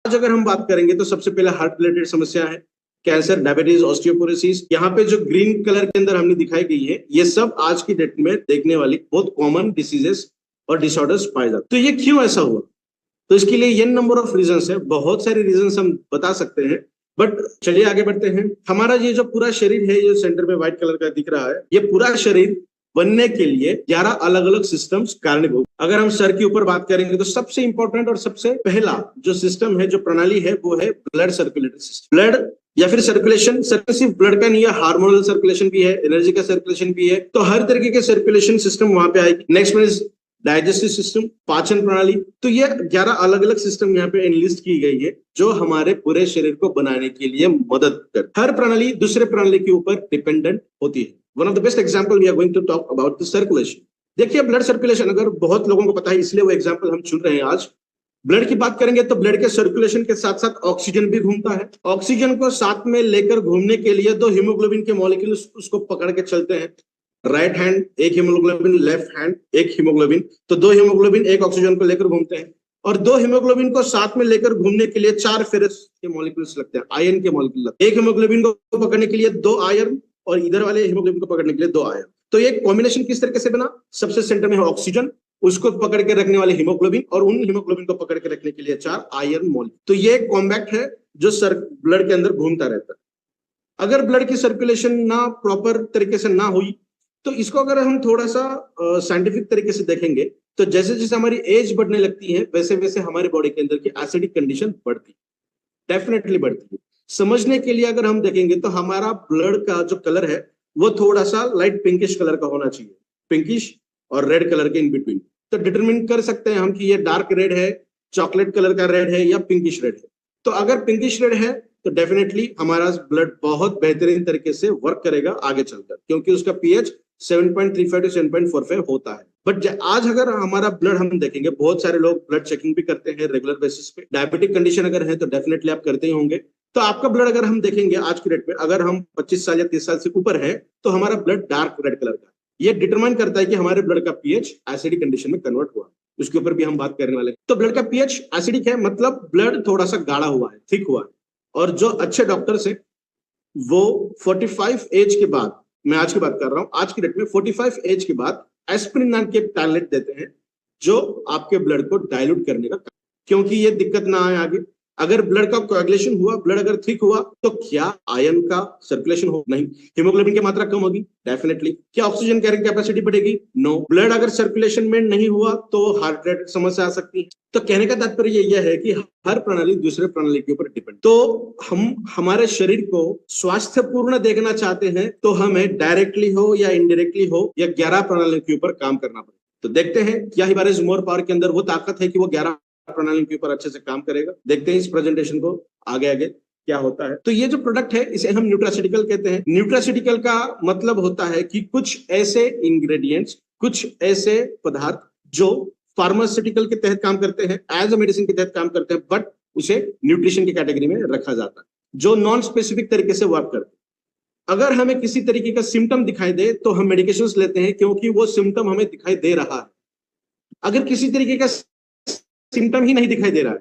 आज अगर हम बात करेंगे तो सबसे पहले हार्ट रिलेटेड समस्या है, कैंसर, डायबिटीज, ऑस्टियोपोरोसिस। यहाँ पे जो ग्रीन कलर के अंदर हमने दिखाई गई है, ये सब आज की डेट में देखने वाली बहुत कॉमन डिसीजेस और डिसऑर्डर्स पाए जाते हैं। तो ये क्यों ऐसा हुआ? तो इसके लिए n नंबर ऑफ रीजंस है, बहुत सारे रीजंस हम बता सकते हैं, बट चलिए आगे बढ़ते हैं। हमारा ये जो पूरा शरीर है, ये सेंटर में व्हाइट कलर का दिख रहा है, ये पूरा शरीर बनने के लिए 11 अलग अलग सिस्टम्स कारणीभूत। अगर हम सर के ऊपर बात करेंगे तो सबसे इंपॉर्टेंट और सबसे पहला जो सिस्टम है, जो प्रणाली है, वो है ब्लड सर्कुलेटरी सिस्टम। ब्लड या फिर सर्कुलेशन, सिर्फ ब्लड का नहीं है, हार्मोनल सर्कुलेशन भी है, एनर्जी का सर्कुलेशन भी है, तो हर तरीके के सर्कुलेशन सिस्टम वहां पे आएगी। नेक्स्ट में डाइजेस्टिव सिस्टम, पाचन प्रणाली। तो ये 11 अलग अलग सिस्टम यहाँ पे एनलिस्ट की गई है, जो हमारे पूरे शरीर को बनाने के लिए मदद करती है। हर प्रणाली दूसरे प्रणाली के ऊपर डिपेंडेंट होती है। One of the best example we are going to talk about the circulation. देखिए ब्लड सर्कुलेशन अगर बहुत लोगों को पता है, इसलिए वो एग्जांपल हम चुन रहे हैं आज। ब्लड की बात करेंगे तो ब्लड के सर्कुलेशन के साथ साथ ऑक्सीजन भी घूमता है। ऑक्सीजन को साथ में लेकर घूमने के लिए 2 हीमोग्लोबिन के मॉलिक्यूल्स उसको पकड़ के चलते हैं। राइट हैंड एक हीमोग्लोबिन, लेफ्ट हैंड एक हीमोग्लोबिन, तो 2 हीमोग्लोबिन एक ऑक्सीजन को लेकर घूमते हैं। और 2 हीमोग्लोबिन को साथ में लेकर घूमने के लिए 4 फेरस के मॉलिक्यूल्स लगते हैं, आयरन के मॉलिक्यूल लगते हैं। एक हीमोग्लोबिन को पकड़ने के लिए 2 आयरन और इधर वाले हीमोग्लोबिन को पकड़ने के लिए 2 आयरन। तो ये कॉम्बिनेशन किस तरीके से बना? सबसे सेंटर में है ऑक्सीजन, उसको पकड़ के रखने वाले हीमोग्लोबिन, और उन हीमोग्लोबिन को पकड़ के रखने के लिए 4 आयरन मॉलिक्यूल। तो ये कॉम्पैक्ट है जो ब्लड के अंदर घूमता रहता है। अगर ब्लड की सर्कुलेशन ना प्रॉपर तरीके से ना हुई, तो इसको अगर हम थोड़ा सा साइंटिफिक तरीके से देखेंगे, तो जैसे जैसे हमारी एज बढ़ने लगती है, वैसे वैसे हमारे बॉडी के अंदर की एसिडिक कंडीशन बढ़ती है, डेफिनेटली बढ़ती है। समझने के लिए अगर हम देखेंगे तो हमारा ब्लड का जो कलर है, वो थोड़ा सा लाइट पिंकिश कलर का होना चाहिए, पिंकिश और रेड कलर के इन बिटवीन। तो डिटरमिन कर सकते हैं हम कि ये डार्क रेड है, चॉकलेट कलर का रेड है, या पिंकिश रेड है। तो अगर पिंकिश रेड है तो डेफिनेटली हमारा ब्लड बहुत बेहतरीन तरीके से वर्क करेगा आगे चलकर, क्योंकि उसका पीएच 7.35 to 7.45 होता है। बट आज अगर हमारा ब्लड हम देखेंगे, बहुत सारे लोग ब्लड चेकिंग भी करते हैं रेगुलर बेसिस पे। डायबिटिक कंडीशन अगर है तो डेफिनेटली आप करते ही होंगे। तो आपका ब्लड अगर हम देखेंगे आज की डेट में, अगर हम 25 साल या 30 साल से ऊपर है, तो हमारा ब्लड डार्क रेड कलर का। ये डिटरमाइन करता है कि हमारे ब्लड का पीएच एसिडिक कंडीशन में कन्वर्ट हुआ। उसके ऊपर भी हम बात करने वाले हैं। तो ब्लड का पीएच एसिडिक है, मतलब ब्लड थोड़ा सा गाढ़ा हुआ है, थिक हुआ है। और जो अच्छे डॉक्टर्स हैं वो 45 एज के बाद, मैं आज की बात कर रहा हूं, आज की डेट में 45 एज के बाद एस्पिरिन नाम के टैबलेट देते हैं, जो आपके ब्लड को डाइल्यूट करने का, क्योंकि ये दिक्कत ना आए आगे। अगर ब्लड का कोएगुलेशन हुआ, ब्लड अगर थिक हुआ, तो क्या आयरन का सर्कुलेशन हो? नहीं। हीमोग्लोबिन की मात्रा कम होगी? डेफिनेटली। क्या ऑक्सीजन कैरिंग कैपेसिटी बढ़ेगी? नो। ब्लड अगर सर्कुलेशन में नहीं हुआ तो हार्ट रिलेटेड समस्या आ सकती है। तो कहने का तात्पर्य यह है कि हर प्रणाली दूसरे प्रणाली के ऊपर डिपेंड। तो हम हमारे शरीर को स्वास्थ्यपूर्ण देखना चाहते हैं, तो हमें डायरेक्टली हो या इनडायरेक्टली हो, या 11 प्रणालियों के ऊपर काम करना पड़ेगा। तो देखते हैं क्या हिबारिस मोर पावर के अंदर वो ताकत है कि वो 11 प्रणाली के ऊपर अच्छे से काम करेगा। देखते हैं इस प्रेजेंटेशन को आगे आगे क्या होता है। तो ये जो प्रोडक्ट है, इसे हम न्यूट्रास्यूटिकल कहते हैं। न्यूट्रास्यूटिकल का मतलब होता है कि कुछ ऐसे इंग्रेडिएंट्स, कुछ ऐसे पदार्थ जो फार्मास्यूटिकल के तहत काम करते हैं, एज अ मेडिसिन के तहत काम करते हैं, बट उसे न्यूट्रिशन की कैटेगरी में रखा जाता है, जो नॉन स्पेसिफिक तरीके से वर्क करते हैं। अगर हमें किसी तरीके का सिम्टम दिखाई दे तो हम मेडिकेशंस लेते हैं, क्योंकि वो सिम्टम हमें दिखाई दे रहा है। अगर किसी तरीके का सिम्टम ही नहीं दिखाई दे रहा है,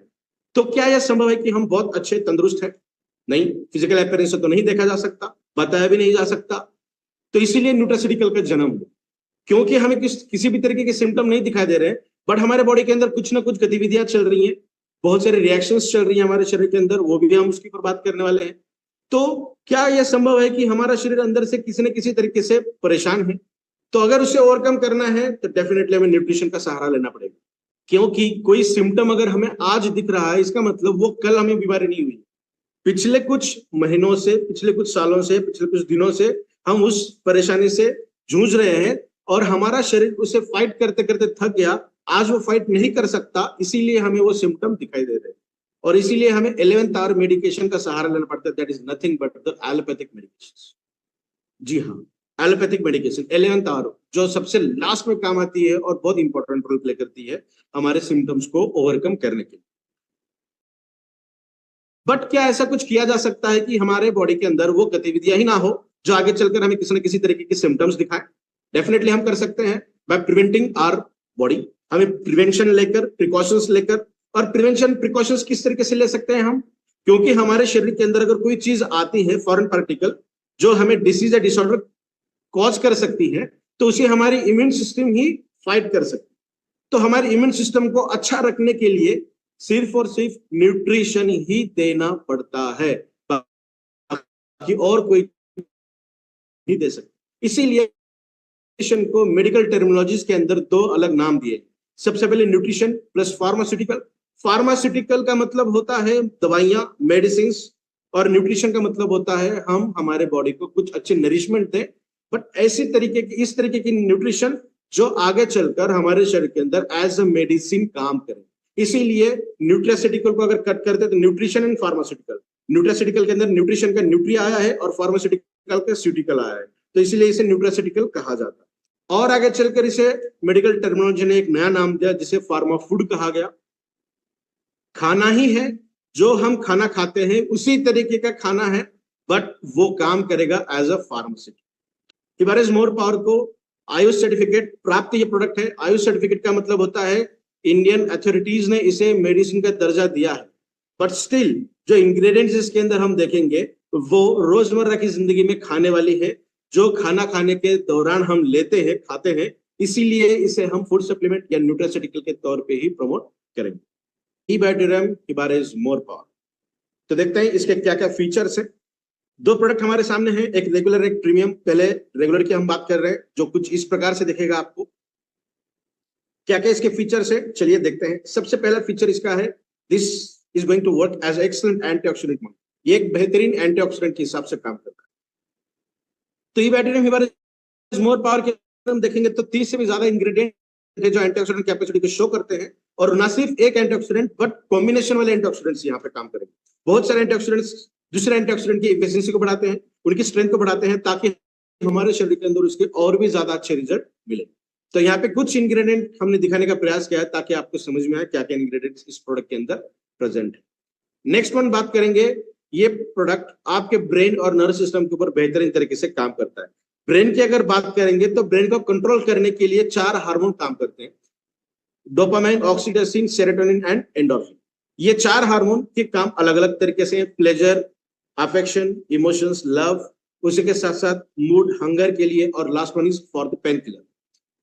तो क्या यह संभव है कि हम बहुत अच्छे तंदुरुस्त हैं? नहीं। फिजिकल अपीयरेंस से तो नहीं देखा जा सकता, बताया भी नहीं जा सकता। तो इसीलिए न्यूट्रास्यूटिकल का जन्म हुआ, क्योंकि हमें किसी भी तरीके के सिम्टम नहीं दिखाई दे रहे हैं, बट हमारे बॉडी के अंदर कुछ ना कुछ गतिविधियां चल रही हैं, बहुत सारे रिएक्शंस चल रही हैं हमारे शरीर के अंदर, वो भी हम उसके ऊपर बात करने वाले हैं। तो क्या यह संभव है कि हमारा शरीर अंदर से किसी न किसी तरीके से परेशान है? तो अगर उसे ओवरकम करना है तो डेफिनेटली हमें न्यूट्रिशन का सहारा लेना पड़ेगा, क्योंकि कोई सिम्टम अगर हमें आज दिख रहा है, इसका मतलब वो कल हमें बीमारी नहीं हुई। पिछले कुछ महीनों से, पिछले कुछ सालों से, पिछले कुछ दिनों से हम उस परेशानी से जूझ रहे हैं, और हमारा शरीर उसे फाइट करते करते थक गया। आज वो फाइट नहीं कर सकता, इसीलिए हमें वो सिम्टम दिखाई दे रहे हैं, और इसीलिए हमें 11th आवर मेडिकेशन का सहारा लेना पड़ता है। That is nothing but the allopathic medication. जी हाँ, एलोपैथिक मेडिकेशन 11th आवर, जो सबसे लास्ट में काम आती है और बहुत इंपॉर्टेंट रोल प्ले करती है हमारे सिम्टम्स को ओवरकम करने के लिए। बट क्या ऐसा कुछ किया जा सकता है कि हमारे बॉडी के अंदर वो गतिविधियां ही ना हो जो आगे चलकर हमें किसी न किसी तरीके के सिम्टम्स दिखाएं? डेफिनेटली हम कर सकते हैं, बाय प्रिवेंटिंग आवर बॉडी। हमें प्रिवेंशन लेकर, प्रिकॉशंस लेकर और प्रिवेंशन प्रिकॉशंस किस तरीके से ले सकते हैं हम, क्योंकि हमारे शरीर के अंदर अगर कोई चीज आती है फॉरेन पार्टिकल जो हमें डिसीज या डिसऑर्डर कॉज कर सकती है, तो उसे हमारी इम्यून सिस्टम ही फाइट कर सकती है। तो हमारे इम्यून सिस्टम को अच्छा रखने के लिए सिर्फ और सिर्फ न्यूट्रिशन ही देना पड़ता है, बाकी और कोई नहीं दे सकता। इसीलिए न्यूट्रिशन को मेडिकल टर्मिनोलॉजीज के अंदर दो अलग नाम दिए। सबसे पहले न्यूट्रिशन प्लस फार्मास्यूटिकल। फार्मास्यूटिकल का मतलब होता है दवाइयां, मेडिसिन, और न्यूट्रिशन का मतलब होता है हम हमारे बॉडी को कुछ अच्छे नरिशमेंट दें, बट ऐसी तरीके की, इस तरीके की न्यूट्रिशन जो आगे चलकर हमारे शरीर के अंदर एज अ मेडिसिन काम करे। इसीलिए न्यूट्रास्यूटिकल को अगर कट करते हैं तो न्यूट्रिशन एंड फार्मास्यूटिकल, न्यूट्रास्यूटिकल के अंदर न्यूट्रिशन का न्यूट्री आया है और फार्मास्यूटिकल का स्यूटिकल आया है, तो इसीलिए इसे न्यूट्रास्यूटिकल कहा जाता है। और आगे चलकर इसे मेडिकल टर्मिनोलॉजी ने एक नया नाम दिया जिसे फार्मा फूड कहा गया। खाना ही है, जो हम खाना खाते हैं उसी तरीके का खाना है, बट वो काम करेगा as a pharmaceutical. Hibaris more power को आयुष सर्टिफिकेट प्राप्त ये प्रोडक्ट है। आयुष सर्टिफिकेट का मतलब होता है इंडियन अथॉरिटीज ने इसे मेडिसिन का दर्जा दिया है, बट स्टिल जो इंग्रेडिएंट्स इसके अंदर हम देखेंगे वो रोजमर्रा की जिंदगी में खाने वाली है, जो खाना खाने के दौरान हम लेते हैं, खाते हैं, इसीलिए इसे हम फूड सप्लीमेंट या न्यूट्रास्यूटिकल के तौर पे ही प्रमोट करेंगे। इबैट्यूरम इबारिज मोर पावर। तो देखते हैं इसके क्या क्या फीचर्स हैं। दो प्रोडक्ट हमारे सामने हैं, एक रेगुलर एक प्रीमियम। पहले रेगुलर की हम बात कर रहे हैं, जो कुछ इस प्रकार से दिखेगा आपको। क्या क्या इसके फीचर्स है, चलिए देखते हैं। सबसे पहला फीचर इसका है, this is going to work as excellent antioxidant. ये एक बेहतरीन एंटीऑक्सीडेंट के हिसाब से काम करता है। तो इबैट्यूरम इबारिज मोर पावर के हम देखेंगे तो 30 से भी ज्यादा इंग्रेडिएंट है जो एंटीऑक्सीडेंट कैपेसिटी को शो करते हैं, और ना सिर्फ एक एंटीऑक्सीडेंट बट कॉम्बिनेशन वाले एंटीऑक्सीडेंट्स यहाँ पे काम करेंगे। बहुत सारे एंटीऑक्सीडेंट्स दूसरे एंटीऑक्सीडेंट की एफिशिएंसी को बढ़ाते हैं, उनकी स्ट्रेंथ को बढ़ाते हैं, ताकि हमारे शरीर के अंदर उसके और भी ज्यादा अच्छे रिजल्ट मिले। तो यहाँ पे कुछ इंग्रेडिएंट हमने दिखाने का प्रयास किया है ताकि आपको समझ में आए क्या क्या इंग्रेडिएंट्स इस प्रोडक्ट के अंदर प्रेजेंट है। नेक्स्ट वन बात करेंगे, ये प्रोडक्ट आपके ब्रेन और नर्व सिस्टम के ऊपर बेहतरीन तरीके से काम करता है। ब्रेन की अगर बात करेंगे तो ब्रेन को कंट्रोल करने के लिए 4 हार्मोन काम करते हैं, dopamine, oxytocin, serotonin and endorphin. ये 4 हार्मोन के काम अलग अलग तरीके से, प्लेजर, अफेक्शन, इमोशंस, लव, उसी के साथ साथ मूड, हंगर के लिए, और last one is for the pain killer.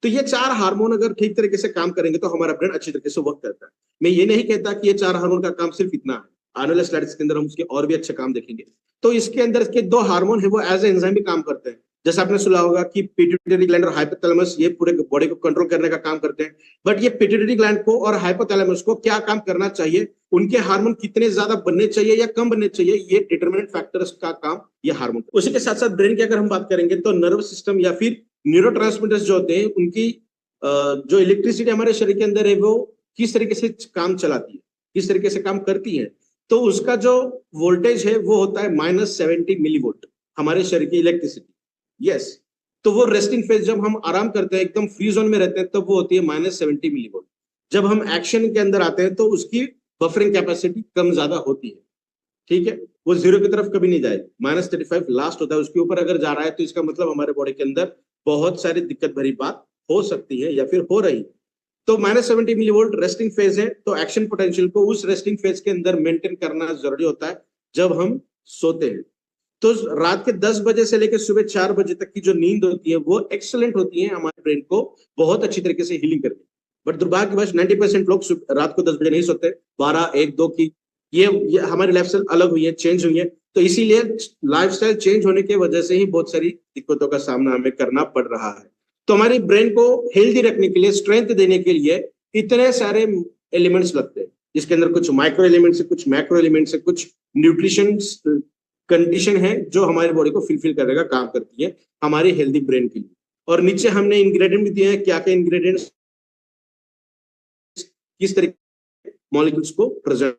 तो ये 4 हार्मोन अगर ठीक तरीके से काम करेंगे तो हमारा ब्रेन अच्छी तरीके से वर्क करता है। मैं ये नहीं कहता कि ये 4 हार्मोन का काम सिर्फ इतना है, आने वाले स्लाइड्स के अंदर हम उसके और भी अच्छे काम देखेंगे। तो इसके अंदर के 2 हार्मोन है वो एज ए एंजाइम भी काम करते हैं। जैसे आपने सुना होगा कि पिट्यूटरी ग्लैंड और हाइपोथैलेमस ये पूरे बॉडी को कंट्रोल करने का काम करते हैं, बट ये पिट्यूटरी ग्लैंड को और हाइपोथैलेमस को क्या काम करना चाहिए, उनके हार्मोन कितने ज्यादा बनने चाहिए या कम बनने चाहिए, ये डिटरमिनेंट फैक्टर्स का काम ये हार्मोन। उसी के साथ साथ ब्रेन की अगर हम बात करेंगे तो नर्व सिस्टम या फिर न्यूरोट्रांसमीटर्स जो होते हैं, उनकी जो इलेक्ट्रिसिटी हमारे शरीर के अंदर है वो किस तरीके से काम चलाती है, किस तरीके से काम करती है, तो उसका जो वोल्टेज है वो होता है -70 मिलीवोल्ट हमारे शरीर की इलेक्ट्रिसिटी। यस, तो वो रेस्टिंग फेज जब हम आराम करते हैं, एकदम फ्री जोन में रहते हैं, तब वो होती है -70 मिलीवोल्ट। जब हम एक्शन के अंदर आते हैं तो उसकी बफरिंग कैपेसिटी कम ज्यादा होती है, ठीक है, वो 0 की तरफ कभी नहीं जाएगी, -35 लास्ट होता है। उसके ऊपर अगर जा रहा है तो इसका मतलब हमारे बॉडी के अंदर बहुत सारी दिक्कत भरी बात हो सकती है या फिर हो रही है। तो -70 मिलीवोल्ट रेस्टिंग फेज है, तो एक्शन पोटेंशियल को उस रेस्टिंग फेज के अंदर मेंटेन करना जरूरी होता है जब हम सोते हैं। तो रात के 10 बजे से लेकर सुबह 4 बजे तक की जो नींद होती है वो एक्सीलेंट होती है, हमारे ब्रेन को बहुत अच्छी तरीके से हीलिंग करती है। बट दुर्भाग्यवश 90% लोग रात को 10 बजे नहीं सोते, 12, 1, 2 की ये हमारी लाइफस्टाइल अलग हुई है, चेंज हुई है। तो इसीलिए लाइफस्टाइल चेंज होने की वजह से ही बहुत सारी दिक्कतों का सामना हमें करना पड़ रहा है। तो हमारी ब्रेन को हेल्दी रखने के लिए, स्ट्रेंथ देने के लिए इतने सारे एलिमेंट्स लगते हैं, जिसके अंदर कुछ माइक्रो एलिमेंट्स है, कुछ मैक्रो एलिमेंट्स है, कुछ न्यूट्रिशन कंडीशन है जो हमारी बॉडी को फुलफिल करने का काम करती है हमारी हेल्दी ब्रेन के लिए। और नीचे हमने इंग्रेडिएंट भी दिए हैं, क्या क्या इंग्रेडिएंट्स किस तरीके मॉलिक्यूल्स को प्रेजेंट।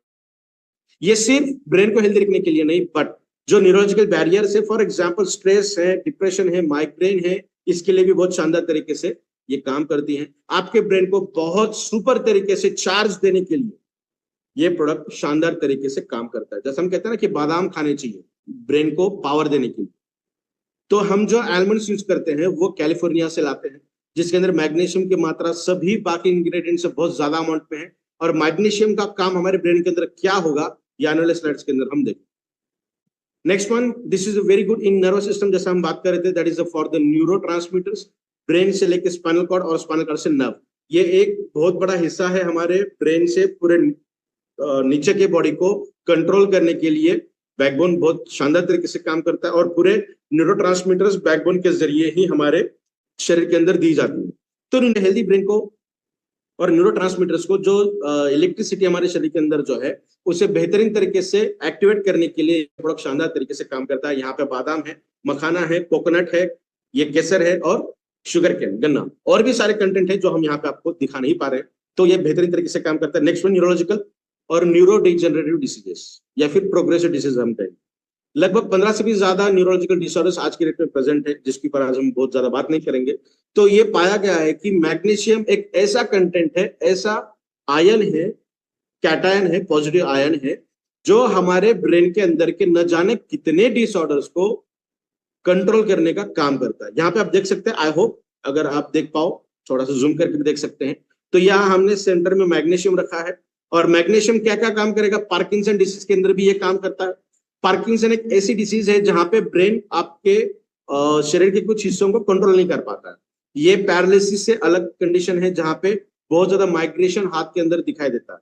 ये सिर्फ ब्रेन को हेल्दी रखने के लिए नहीं, बट जो न्यूरोलॉजिकल बैरियर्स है, फॉर एग्जांपल स्ट्रेस है, डिप्रेशन है, माइग्रेन है, इसके लिए भी बहुत शानदार तरीके से ये काम करती है। आपके ब्रेन को बहुत सुपर तरीके से चार्ज देने के लिए ये प्रोडक्ट शानदार तरीके से काम करता है। जैसे हम कहते हैं ना कि बादाम खाने चाहिए ब्रेन को पावर देने के लिए, तो हम जो आलमंड्स यूज करते हैं वो कैलिफोर्निया से लाते हैं, जिसके अंदर मैग्नीशियम की मात्रा सभी बाकी इंग्रेडिएंट से बहुत ज्यादा अमाउंट में है, और मैग्नीशियम का काम हमारे ब्रेन के अंदर क्या होगा, ये आने वाले स्लाइड्स के अंदर हम देखें। Next one, this is very good in nervous system, जैसा हम बात कर रहे थे, that is for the neurotransmitters, brain से लेके स्पाइनल कॉर्ड और स्पाइनल कॉर्ड से नर्व। ये एक बहुत बड़ा हिस्सा है हमारे ब्रेन से पूरे नीचे के बॉडी को कंट्रोल करने के लिए बैकबोन बहुत शानदार तरीके से काम करता है, और पूरे न्यूरोट्रांसमीटर्स बैकबोन के जरिए ही हमारे शरीर के अंदर दी जाती है। तो हेल्दी ब्रेन को और न्यूरोट्रांसमीटर्स को, जो इलेक्ट्रिसिटी हमारे शरीर के अंदर जो है, उसे बेहतरीन तरीके से एक्टिवेट करने के लिए बहुत शानदार तरीके से काम करता है। यहाँ पे बादाम है, मखाना है, कोकोनट है, ये केसर है और शुगर कैन, गन्ना, और भी सारे कंटेंट है जो हम यहाँ पे आपको दिखा नहीं पा रहे। तो ये बेहतरीन तरीके से काम करता है। नेक्स्ट वन, न्यूरोलॉजिकल और न्यूरो डिजेनरेटिव डिसीजेस या फिर प्रोग्रेसिव डिसीज हम कहें। लगभग 15 से भी ज्यादा न्यूरोलॉजिकल डिसऑर्डर्स आज की डेट में प्रेजेंट है, जिसकी पर आज हम बहुत ज्यादा बात नहीं करेंगे। तो ये पाया गया है कि मैग्नीशियम एक ऐसा कंटेंट है, ऐसा आयन है, कैटायन है, पॉजिटिव आयन है, जो हमारे ब्रेन के अंदर के न जाने कितने डिसऑर्डर्स को कंट्रोल करने का काम करता है। यहाँ पे आप देख सकते हैं, आई होप अगर आप देख पाओ, थोड़ा सा जूम करके भी देख सकते हैं। तो यहाँ हमने सेंटर में मैग्नीशियम रखा है, और मैग्नीशियम क्या क्या काम करेगा, पार्किंसन डिसीज के अंदर भी ये काम करता है। पार्किंसन एक ऐसी डिसीज है जहां पे ब्रेन आपके शरीर के कुछ हिस्सों को कंट्रोल नहीं कर पाता है। ये पैरालिसिस से अलग कंडीशन है, जहां पे बहुत ज्यादा माइग्रेशन हाथ के अंदर दिखाई देता है,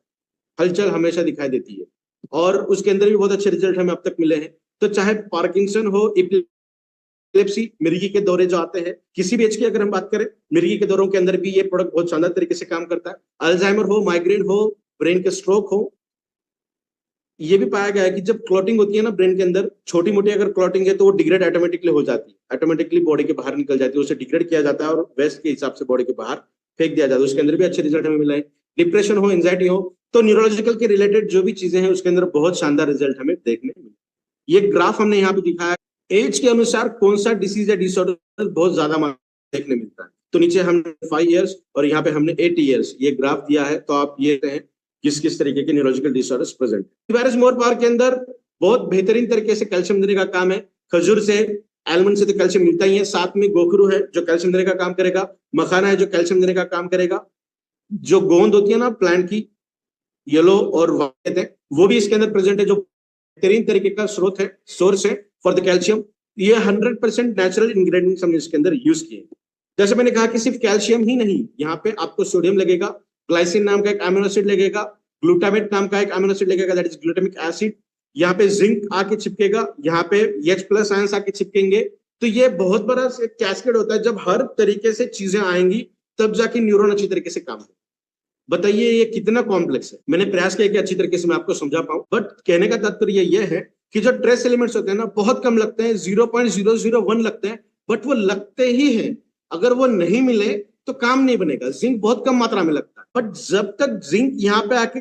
हलचल हमेशा दिखाई देती है, और उसके अंदर भी बहुत अच्छे रिजल्ट हमें अब तक मिले हैं। तो चाहे पार्किंसन हो, एपिलेप्सी, मिर्गी के दौरे जो आते हैं, किसी भी एज की अगर हम बात करें, मिर्गी के दौरों के अंदर भी ये प्रोडक्ट बहुत शानदार तरीके से काम करता है। अल्जाइमर हो, माइग्रेन हो, ब्रेन के स्ट्रोक हो, ये भी पाया गया है कि जब क्लॉटिंग होती है ना ब्रेन के अंदर, छोटी मोटी अगर क्लॉटिंग है तो वो डिग्रेड ऑटोमेटिकली हो जाती है, ऑटोमेटिकली बॉडी के बाहर निकल जाती है, उसे डिग्रेड किया जाता है और वेस्ट के हिसाब से बॉडी के बाहर फेंक दिया जाता है। उसके अंदर भी अच्छे रिजल्ट हमें मिले हैं। डिप्रेशन हो, एंजाइटी हो, तो न्यूरोलॉजिकल के रिलेटेड जो भी चीजें हैं उसके अंदर बहुत शानदार रिजल्ट हमें देखने मिले। ये ग्राफ हमने यहाँ पे दिखाया, एज के अनुसार कौन सा डिसीज या डिसऑर्डर बहुत ज्यादा देखने मिलता है। तो नीचे हमने 5 ईयर्स और यहाँ पे हमने 80 ईयर्स ये ग्राफ दिया है। तो आप ये हैं किस किस तरीके के neurological disorders present. Virus more power के अंदर बहुत बेहतरीन तरीके से कैल्शियम देने का काम है। खजूर से, आलमंड से तो कैल्शियम मिलता ही है, साथ में गोखरू है जो कैल्शियम देने का काम करेगा, मखाना है जो कैल्शियम देने का काम करेगा, जो गोंद होती है ना प्लांट की, येलो और व्हाइट है, वो भी इसके अंदर प्रेजेंट है, जो बेहतरीन तरीके का स्रोत है, सोर्स है फॉर द कैल्शियम। ये 100% नेचुरल इंग्रेडिएंट्स हमने इसके अंदर यूज किए। जैसे मैंने कहा कि सिर्फ कैल्शियम ही नहीं, यहाँ पे आपको सोडियम लगेगा, ग्लाइसिन नाम का एक अमीनो एसिड लगेगा, ग्लूटामेट नाम का एक अमीनो एसिड लगेगा, दैट इज ग्लूटामिक एसिड। यहाँ पे जिंक आके चिपकेगा, यहाँ पे H+ आयंस आके चिपकेंगे। तो ये बहुत बड़ा कैस्केड होता है, जब हर तरीके से चीजें आएंगी तब जाके न्यूरॉन अच्छी तरीके से काम करेगा। बताइए ये कितना कॉम्प्लेक्स है। मैंने प्रयास किया कि अच्छी तरीके से मैं आपको समझा पाऊं, बट कहने का तात्पर्य यह है कि जो ट्रेस एलिमेंट्स होते हैं ना, बहुत कम लगते हैं, 0.001 लगते हैं, बट वो लगते ही हैं। अगर वो नहीं मिले तो काम नहीं बनेगा। जिंक बहुत कम मात्रा में लगता है, बट जब तक जिंक यहाँ पे आके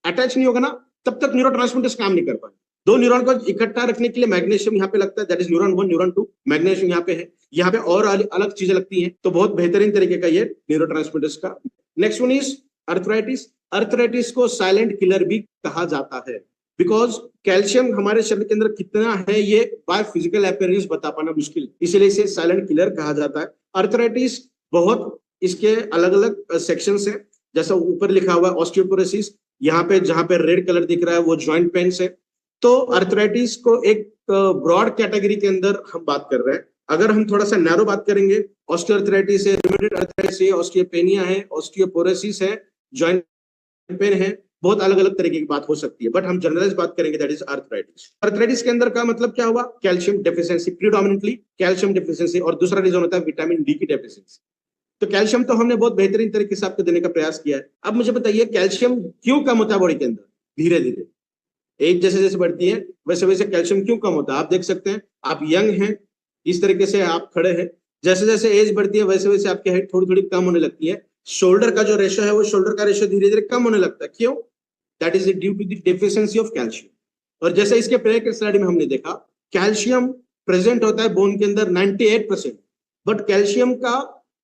अटैच नहीं होगा ना, तब तक न्यूरोट्रांसमीटर्स काम नहीं कर पाएंगे। दो न्यूरॉन को इकट्ठा रखने के लिए मैग्नीशियम यहाँ पे लगता है, that is neuron 1, neuron 2, magnesium यहाँ पे है, यहाँ पे और अलग चीजें लगती हैं। तो बहुत बेहतरीन तरीके का ये न्यूरोट्रांसमीटर्स का। Next one is arthritis. Arthritis को साइलेंट किलर भी कहा जाता है, बिकॉज कैल्शियम हमारे शरीर के अंदर कितना है ये बाय फिजिकल अपीयरेंस बता पाना मुश्किल, इसलिए इसे साइलेंट किलर कहा जाता है। अर्थराइटिस बहुत इसके अलग अलग सेक्शंस हैं, जैसा ऊपर लिखा हुआ है ऑस्टियोपोरोसिस, यहाँ पे जहां पे रेड कलर दिख रहा है वो जॉइंट पेन्स है। तो अर्थराइटिस को एक ब्रॉड कैटेगरी के अंदर हम बात कर रहे हैं। अगर हम थोड़ा सा नैरो बात करेंगे, ऑस्टियोआर्थराइटिस है, रूमेटॉइड अर्थराइटिस है, ऑस्टियोपेनिया है, ऑस्टियोपोरोसिस है, जॉइंट पेन है, बहुत अलग अलग तरीके की बात हो सकती है, बट हम जनरलाइज बात करेंगे, दैट इज अर्थराइटिस। अर्थराइटिस के अंदर का मतलब क्या हुआ, calcium deficiency, predominantly calcium deficiency, और दूसरा रीजन होता है विटामिन डी की डेफिशिएंसी। तो कैल्शियम तो हमने बहुत बेहतरीन तरीके से आपको देने का प्रयास किया है। अब मुझे बताइए कैल्शियम क्यों कम होता है बॉडी के अंदर धीरे धीरे, एज जैसे जैसे बढ़ती है वैसे वैसे कैल्शियम क्यों कम होता है। आप देख सकते हैं, आप यंग हैं, इस तरीके से आप खड़े हैं, जैसे जैसे एज बढ़ती है वैसे वैसे आपकी हाइट थोड़ी थोड़ी कम होने लगती है। शोल्डर का जो रेशो है वो शोल्डर का रेशो धीरे धीरे कम होने लगता है। क्यों? That is due to the deficiency of calcium. और जैसे इसके पहले के स्लाइड में हमने देखा, कैल्शियम प्रेजेंट होता है बोन के अंदर 98%, बट कैल्शियम का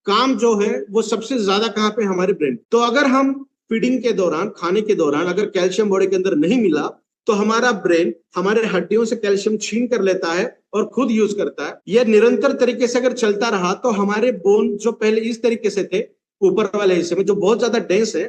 काम जो है वो सबसे ज्यादा कहाँ पे, हमारे ब्रेन। तो अगर हम फीडिंग के दौरान, खाने के दौरान अगर कैल्शियम बॉडी के अंदर नहीं मिला, तो हमारा ब्रेन हमारे हड्डियों से कैल्शियम छीन कर लेता है और खुद यूज करता है। यह निरंतर तरीके से अगर चलता रहा तो हमारे बोन जो पहले इस तरीके से थे, ऊपर वाले हिस्से में जो बहुत ज्यादा डेंस है,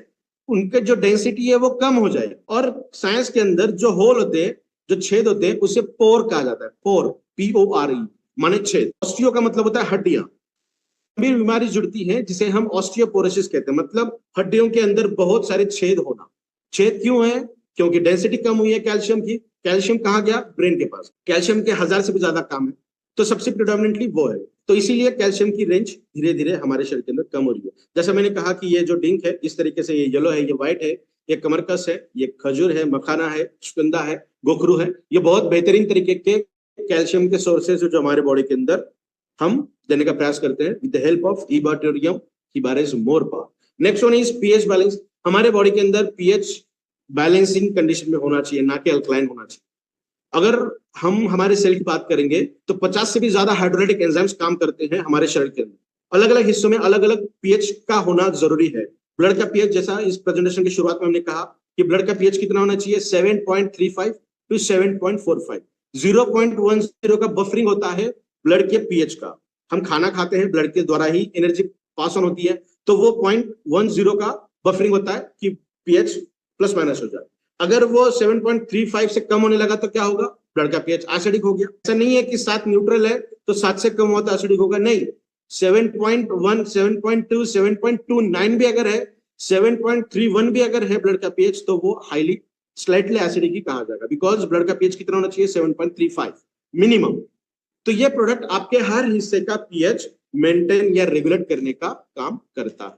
उनके जो डेंसिटी है वो कम हो जाए। और साइंस के अंदर जो होल होते हैं, जो छेद होते हैं, उसे पोर कहा जाता है। पोर, PORE, माने छेद। ऑस्टियो का मतलब होता है हड्डियां। गंभीर बीमारी जुड़ती है जिसे हम ऑस्टियोपोरोसिस कहते हैं, मतलब हड्डियों के अंदर बहुत सारे छेद होना। छेद क्यों है? क्योंकि डेंसिटी कम हुई है कैल्शियम की। कैल्शियम कहाँ गया? ब्रेन के पास। कैल्शियम के 1000 से भी ज्यादा काम है, तो सबसे प्रिडोमिनेंटली वो है। तो इसीलिए कैल्शियम की रेंज धीरे धीरे हमारे शरीर के अंदर कम हो रही है। जैसा मैंने कहा कि ये जो डिंक है, इस तरीके से, ये येलो है, ये व्हाइट है, ये कमरकस है, ये खजूर है, मखाना है, चुकंदा है, गोखरू है, ये बहुत बेहतरीन तरीके के कैल्शियम के सोर्सेज जो हमारे बॉडी के अंदर हम देने का प्रयास करते हैं विद द हेल्प ऑफ हीबाटोरियम Hibaris more power. Next one is pH balance. हमारे बॉडी के अंदर पीएच बैलेंसिंग कंडीशन में होना चाहिए, ना कि अल्कलाइन होना चाहिए। अगर हम हमारे सेल की बात करेंगे तो 50 से भी ज्यादा हाइड्रोलाइटिक एंजाइम्स काम करते हैं हमारे शरीर के अंदर। अलग अलग हिस्सों में अलग अलग पीएच का होना जरूरी है। ब्लड का पीएच, जैसा इस प्रेजेंटेशन की शुरुआत में हमने कहा कि ब्लड का पीएच कितना होना चाहिए? 7.35 टू 7.45। 0.10 का बफरिंग होता है ब्लड के पीएच का। हम खाना खाते हैं, ब्लड के द्वारा ही एनर्जी पास ऑन होती है, तो वो 0.10 का बफरिंग होता है कि पीएच प्लस माइनस हो जाए। अगर वो 7.35 से कम होने लगा तो क्या होगा? ब्लड का पीएच एसिडिक हो गया। ऐसा नहीं है कि 7 न्यूट्रल है तो 7 से कम हुआ तो एसिडिक होगा, नहीं। 7.1, 7.2, 7.29 भी अगर है, 7.31 भी अगर है ब्लड का पीएच, तो वो हाईली स्लाइटली एसिडिक ही कहा जाएगा, बिकॉज ब्लड का पीएच कितना होना चाहिए? 7.35 मिनिमम। तो ये प्रोडक्ट आपके हर हिस्से का पीएच मेंटेन या रेगुलेट करने का काम करता है।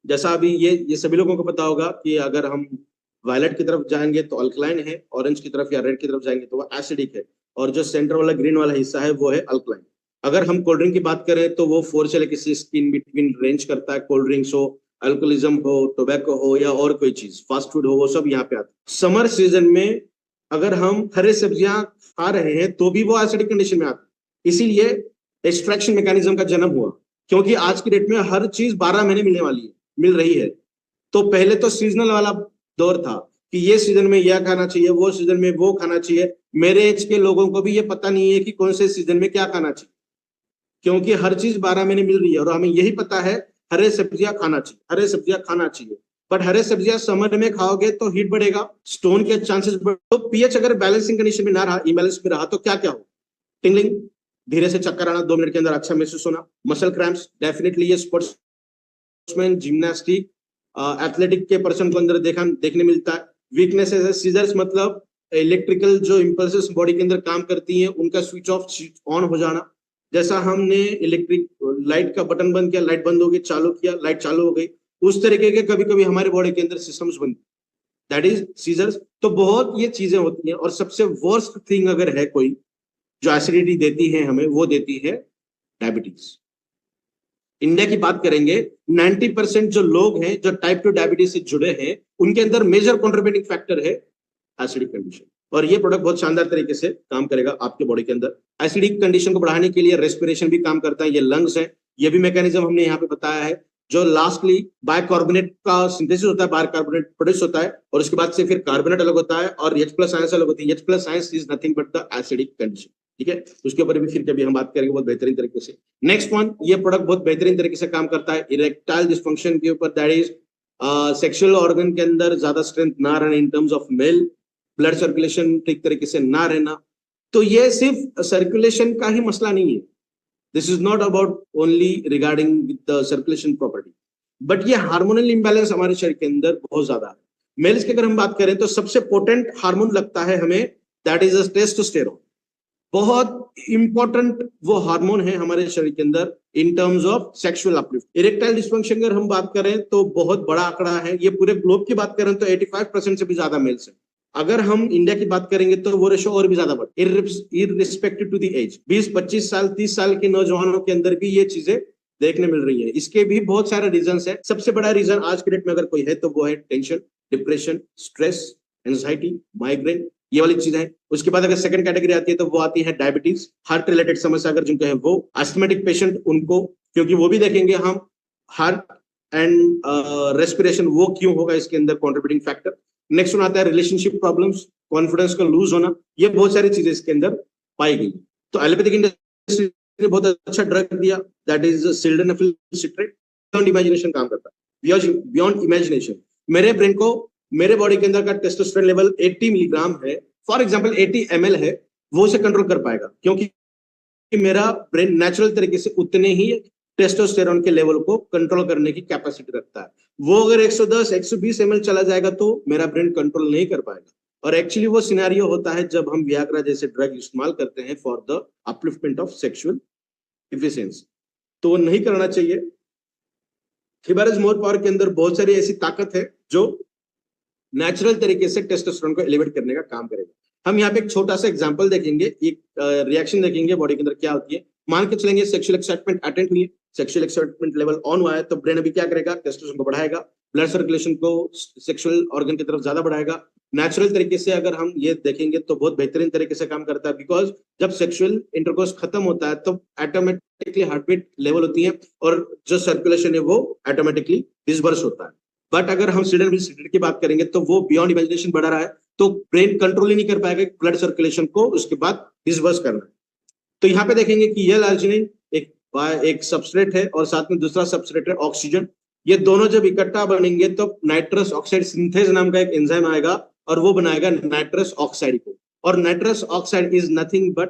जैसा अभी ये सभी लोगों को पता होगा कि अगर हम वायलेट की तरफ जाएंगे तो अल्कलाइन है, ऑरेंज की तरफ या रेड की तरफ जाएंगे तो वो एसिडिक है, और जो सेंटर वाला ग्रीन वाला हिस्सा है वो है अल्कलाइन। अगर हम कोल्ड ड्रिंक की बात करें तो वो 4 से लेकर 6 इन बिटवीन रेंज करता है। कोल्ड ड्रिंक्स हो, अल्कोहलिज्म हो, टोबैको हो या और कोई चीज, फास्ट फूड हो, वो सब यहाँ पे आता है। समर सीजन में अगर हम हरे सब्जियां खा रहे हैं तो भी वो एसिडिक कंडीशन में आती है। इसीलिए एक्सट्रैक्शन मैकेनिज्म का जन्म हुआ, क्योंकि आज की डेट में हर चीज 12 महीने मिलने वाली है, मिल रही है। तो पहले तो सीजनल वाला दौर था कि ये सीजन में यह खाना चाहिए, वो सीजन में वो खाना चाहिए। मेरे एज के लोगों को भी ये पता नहीं है कि कौन से सीजन में क्या खाना चाहिए, क्योंकि हर चीज 12 महीने मिल रही है और हमें यही पता है हरे सब्जियां खाना चाहिए, हरे सब्जियां खाना चाहिए। बट हरे सब्जियां समर में खाओगे तो हीट बढ़ेगा, स्टोन के चांसेस बढ़। तो पीएच अगर बैलेंसिंग कंडीशन में ना रहा, इम्बैलेंस में रहा, तो क्या क्या हो? टिंगलिंग, धीरे से चक्कर आना, 2 मिनट के अंदर अच्छा महसूस होना। मसल क्रैम्प्स, डेफिनेटली ये स्पोर्ट्समैन, जिम्नास्टिक, एथलेटिक के पर्सन को अंदर देखने मिलता है। वीकनेसेस, सीजर्स मतलब इलेक्ट्रिकल जो इंपल्सेस बॉडी के अंदर काम करती हैं उनका स्विच ऑफ ऑन हो जाना। जैसा हमने इलेक्ट्रिक लाइट का बटन बंद किया, लाइट बंद हो गई, चालू किया, लाइट चालू हो गई, उस तरीके के कभी कभी हमारे बॉडी के अंदर सिस्टम्स बनते, दैट इज सीजर्स। तो बहुत ये चीजें होती हैं। और सबसे वर्स्ट थिंग अगर है कोई जो एसिडिटी देती है हमें, वो देती है डायबिटीज। इंडिया की बात करेंगे, 90% जो लोग हैं जो टाइप 2 डायबिटीज से जुड़े हैं, उनके अंदर मेजर कंट्रीब्यूटिंग फैक्टर है एसिडिक कंडीशन। और ये प्रोडक्ट बहुत शानदार तरीके से काम करेगा आपके बॉडी के अंदर। एसिडिक कंडीशन को बढ़ाने के लिए रेस्पिरेशन भी काम करता है, ये लंग्स है, ये भी मैकेनिज्म हमने यहाँ पे बताया है। जो लास्टली बाइकार्बोनेट का सिंथेसिस होता है, बाइकार्बोनेट प्रोड्यूस होता है, और उसके बाद से फिर कार्बोनेट अलग होता है और H+ आयंस अलग होती है। H+ ions is nothing but the acidic condition, ठीक है। उसके ऊपर भी फिर कभी हम बात करेंगे बहुत बेहतरीन तरीके से। नेक्स्ट वन, ये प्रोडक्ट बहुत बेहतरीन तरीके से काम करता है इरेक्टाइल डिसफंक्शन के ऊपर, दैट इज सेक्सुअल ऑर्गन के अंदर ज्यादा स्ट्रेंथ ना रहना in terms of male, blood circulation ठीक तरीके से ना रहना। तो ये सिर्फ सर्कुलेशन का ही मसला नहीं है, this is not about only regarding with the circulation property, but ये हार्मोनल इंबैलेंस हमारे शरीर के अंदर बहुत ज्यादा है। मेल्स की अगर हम बात करें तो सबसे पोटेंट हार्मोन लगता है हमें, दैट इज टेस्टोस्टेरोन। बहुत इंपॉर्टेंट वो हार्मोन है हमारे शरीर के अंदर in terms of sexual uplift. Erectile dysfunction अगर हम बात करें तो बहुत बड़ा आंकड़ा है, ये पूरे ग्लोब की बात करें तो 85% से भी ज्यादा मेल्स है। अगर हम इंडिया की बात करेंगे तो वो रेशो और भी ज्यादा बढ़, इररिस्पेक्टिव टू द एज। 20-25 साल 30 साल के नौजवानों के अंदर भी ये चीजें देखने मिल रही है। इसके भी बहुत सारे रीजंस है। सबसे बड़ा रीजन आज के डेट में अगर कोई है तो वो है tension, depression, stress, anxiety, migraine, ये वाली चीजें हैं। उसके बाद अगर सेकंड कैटेगरी आती है तो वो आती है डायबिटीज, हार्ट रिलेटेड समस्या अगर जिनको है वो, एस्थमेटिक पेशेंट उनको, क्योंकि वो भी देखेंगे हम हार्ट एंड रेस्पिरेशन वो क्यों होगा इसके अंदर कंट्रीब्यूटिंग फैक्टर। नेक्स्ट वन आता है रिलेशनशिप प्रॉब्लम्स, कॉन्फिडेंस का लूज होना, ये बहुत सारी चीजें इसके अंदर पाई गई। तो एलोपैथिक इंडस्ट्री ने बहुत अच्छा ड्रग दिया, that is sildenafil citrate, imagination काम करता है। Beyond imagination. मेरे ब्रेन को, मेरे बॉडी के अंदर का टेस्टोस्टेरोन लेवल 80 मिलीग्राम है, फॉर एग्जांपल 80 ml है, वो उसे कंट्रोल कर पाएगा, क्योंकि मेरा ब्रेन नेचुरल तरीके से उतने ही टेस्टोस्टेरोन के लेवल को कंट्रोल करने की कैपेसिटी रखता है। वो अगर 110 120 ml चला जाएगा तो मेरा ब्रेन कंट्रोल नहीं कर पाएगा। और एक्चुअली वो सिनेरियो होता है जब हम वियाग्रा जैसे ड्रग इस्तेमाल करते हैं for the upliftment of sexual efficiency, तो वो नहीं करना चाहिए। हिबारिस मोर पावर के अंदर बहुत सारी ऐसी ताकत है जो नेचुरल तरीके से टेस्टोस्टेरोन को एलिवेट करने का काम करेगा। हम यहाँ पे एक छोटा सा एग्जांपल देखेंगे, एक रिएक्शन देखेंगे बॉडी के अंदर क्या होती है। मान के चलेंगे सेक्सुअल एक्साइटमेंट अटेंड हुई, सेक्सुअल एक्साइटमेंट लेवल ऑन हुआ है, तो ब्रेन अभी क्या करेगा, टेस्टोस्टेरोन को बढ़ाएगा, ब्लड सर्कुलेशन को सेक्सुअल ऑर्गन की तरफ ज्यादा बढ़ाएगा। नेचुरल तरीके से अगर हम ये देखेंगे तो बहुत बेहतरीन तरीके से काम करता है, बिकॉज जब सेक्सुअल इंटरकोर्स खत्म होता है तो ऑटोमेटिकली हार्टबीट लेवल होती है और जो सर्कुलेशन है वो ऑटोमेटिकली डिसबर्स होता है। बट अगर हम सिडेंट की बात करेंगे तो वो बियॉन्ड इमेजिनेशन बढ़ा रहा है, तो ब्रेन कंट्रोल ही नहीं कर पाएगा ब्लड सर्कुलेशन को उसके बाद डिसबर्स करना है। तो यहाँ पे देखेंगे कि ये लार्जिनिन एक सबस्ट्रेट है और साथ में दूसरा सबस्ट्रेट है ऑक्सीजन। ये दोनों जब इकट्ठा बनेंगे तो नाइट्रस ऑक्साइड सिंथेज नाम का एक एंजाइम आएगा और वो बनाएगा नाइट्रस ऑक्साइड को। और nitrous oxide is nothing but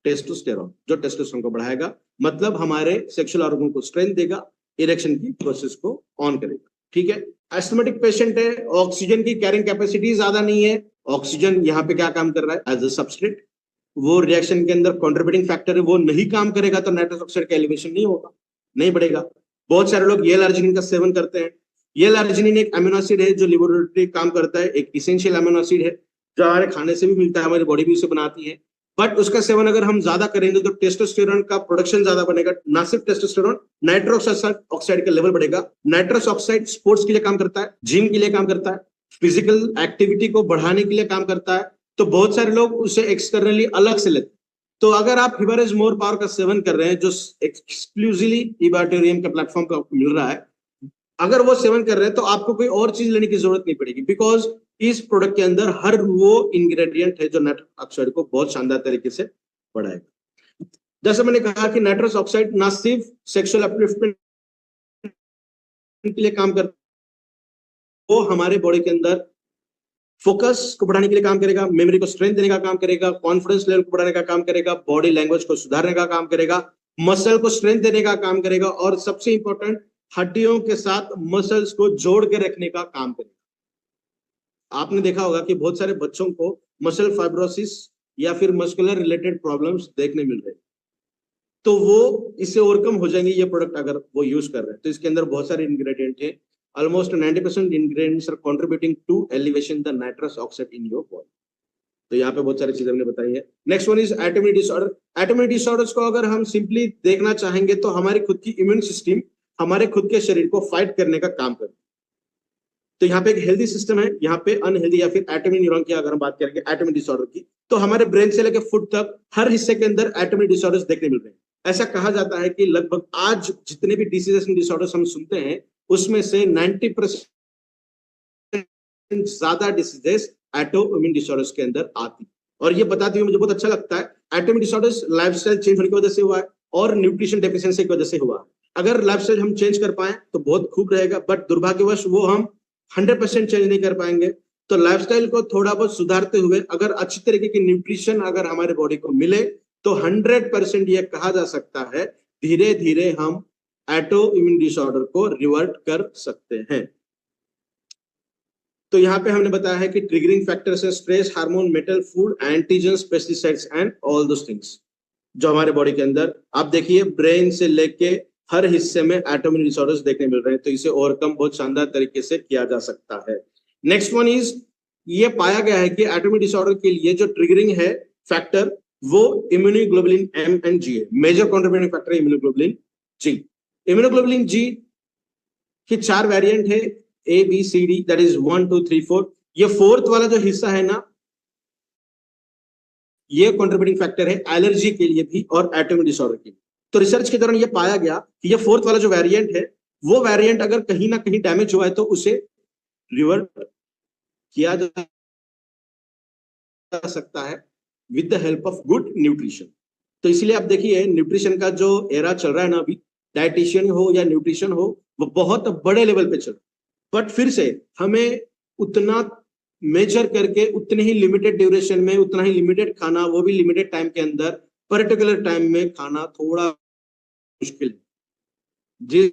testosterone, जो टेस्टोस्टेरोन को बढ़ाएगा, मतलब हमारे सेक्सुअल ऑर्गन को स्ट्रेंथ देगा, इरेक्शन की प्रोसेस को ऑन करेगा। ठीक है, एस्थमेटिक पेशेंट है, ऑक्सीजन की कैरिंग कैपेसिटी ज्यादा नहीं है। ऑक्सीजन यहाँ पे क्या काम कर रहा है, एज अ सबस्ट्रेट, वो रिएक्शन के अंदर कंट्रीब्यूटिंग फैक्टर है, वो नहीं काम करेगा तो नाइट्रस ऑक्साइड का एलिवेशन नहीं होगा, नहीं बढ़ेगा। बहुत सारे लोग ये लार्जिनिन का सेवन करते हैं। ये लार्जिनिन एक अमीनो एसिड है जो लेबोरेटरी काम करता है, एक इसेंशियल अमीनो एसिड है जो हमारे खाने से भी मिलता है, हमारी बॉडी भी उसे बनाती है। बट उसका सेवन अगर हम ज्यादा करेंगे तो टेस्टोस्टेरोन का प्रोडक्शन ज्यादा बनेगा, ना सिर्फ टेस्टोस्टेरोन, नाइट्रस ऑक्साइड का लेवल बढ़ेगा। नाइट्रस ऑक्साइड स्पोर्ट्स के लिए काम करता है, जिम के लिए काम करता है, फिजिकल एक्टिविटी को बढ़ाने के लिए काम करता है, तो बहुत सारे लोग उसे एक्सटर्नली अलग से लेते हैं। तो अगर आप हिबारिस मोर पावर का सेवन कर रहे हैं जो एक्सक्लूसिवली इबाटोरियम के प्लेटफॉर्म पर आपको मिल रहा है, अगर वो सेवन कर रहे हैं तो आपको कोई और चीज लेने की जरूरत नहीं पड़ेगी, बिकॉज इस प्रोडक्ट के अंदर हर वो इंग्रेडिएंट है जो नाइट्रस ऑक्साइड को बहुत शानदार तरीके से बढ़ाएगा। जैसे मैंने कहा कि नाइट्रस ऑक्साइड ना सिर्फ सेक्सुअल अपलिफ्टमेंट के लिए काम करता है, वो हमारे बॉडी के अंदर फोकस को बढ़ाने के लिए काम करेगा, मेमोरी को स्ट्रेंथ देने का काम करेगा, कॉन्फिडेंस लेवल को बढ़ाने का काम करेगा, बॉडी लैंग्वेज को सुधारने का काम करेगा, मसल को स्ट्रेंथ देने का काम करेगा, और सबसे इंपॉर्टेंट हड्डियों के साथ मसल्स को जोड़ के रखने का काम करेगा। आपने देखा होगा कि बहुत सारे बच्चों को मसल फाइब्रोसिस या फिर मस्कुलर रिलेटेड प्रॉब्लम्स देखने मिल रहे हैं, तो वो इससे ओवरकम हो जाएंगे ये प्रोडक्ट अगर वो यूज कर रहे हैं। तो इसके अंदर बहुत सारे इंग्रेडिएंट है, almost 90% ingredients are contributing to elevation the nitrous oxide in your body। तो यहाँ पे बहुत सारी चीजें हमने बताई है। Next one is atomic disorder. Atomic disorders को अगर हम सिंपली देखना चाहेंगे तो हमारी खुद की इम्यून सिस्टम हमारे खुद के शरीर को फाइट करने का काम करती है। तो यहाँ पे एक हेल्दी सिस्टम है, यहाँ पे अनहेल्दी या फिर एटॉमिक न्यूरॉन की अगर हम बात करेंगे एटॉमिक डिसऑर्डर की, तो हमारे ब्रेन से लेकर फुट तक हर हिस्से के अंदर एटॉमिक डिसऑर्डर्स देखने मिल रहे हैं। ऐसा कहा जाता है कि लगभग आज जितने भी डिसीजेस एंड डिसऑर्डर्स हम सुनते हैं उसमें से 90% ज्यादा डिसीजेस एटोइम्यून डिसऑर्डर्स के अंदर आती। और ये बताते हुए मुझे बहुत अच्छा लगता है, एटोइम्यून डिसऑर्डर्स लाइफस्टाइल चेंज होने की वजह से हुआ है और न्यूट्रिशन डेफिशिएंसी की वजह से हुआ है। अगर लाइफस्टाइल हम चेंज कर पाए तो बहुत खूब रहेगा, बट दुर्भाग्यवश वो हम 100% चेंज नहीं कर पाएंगे। तो लाइफस्टाइल को थोड़ा बहुत सुधारते हुए अगर अच्छी तरीके की न्यूट्रिशन अगर हमारे बॉडी को मिले तो 100% ये कहा जा सकता है धीरे धीरे हम एटोइम्यून डिसऑर्डर को रिवर्ट कर सकते हैं। तो यहाँ पे हमने बताया है कि ट्रिगरिंग फैक्टर्स है stress hormone, metal, food, antigens, pesticides and all those things जो हमारे बॉडी के अंदर आप देखिए ब्रेन से लेके हर हिस्से में एटोइम्यून डिसऑर्डर्स देखने मिल रहे हैं। तो इसे ओवरकम बहुत शानदार तरीके से किया जा सकता है। नेक्स्ट वन इज, ये पाया गया है कि एटोइम्यून डिसऑर्डर के लिए जो ट्रिगरिंग है फैक्टर वो इम्यूनोग्लोबुलिन एम एंड जी है। Major contributing factor immunoglobulin G. Immunoglobulin G की 4 वेरिएंट है, A B C D, that is 1 2 3 4। ये 4th वाला जो हिस्सा है ना, ये कंट्रीब्यूटिंग फैक्टर है एलर्जी के लिए भी और एटोइम्यून डिसऑर्डर के लिए। तो रिसर्च के दौरान ये पाया गया कि ये 4th वाला जो वेरिएंट है वो वेरिएंट अगर कहीं ना कहीं डैमेज हुआ है तो उसे रिवर्ट किया जा सकता है with the help of good nutrition. तो इसलिए आप देखिए न्यूट्रिशन का जो एरा चल रहा है ना अभी, डाइटिशियन हो या न्यूट्रिशन हो, वो बहुत बड़े लेवल पे चल, बट फिर से हमें उतना मेजर करके उतने ही लिमिटेड ड्यूरेशन में उतना ही लिमिटेड खाना, वो भी लिमिटेड टाइम के अंदर, पर्टिकुलर टाइम में खाना थोड़ा मुश्किल है जिस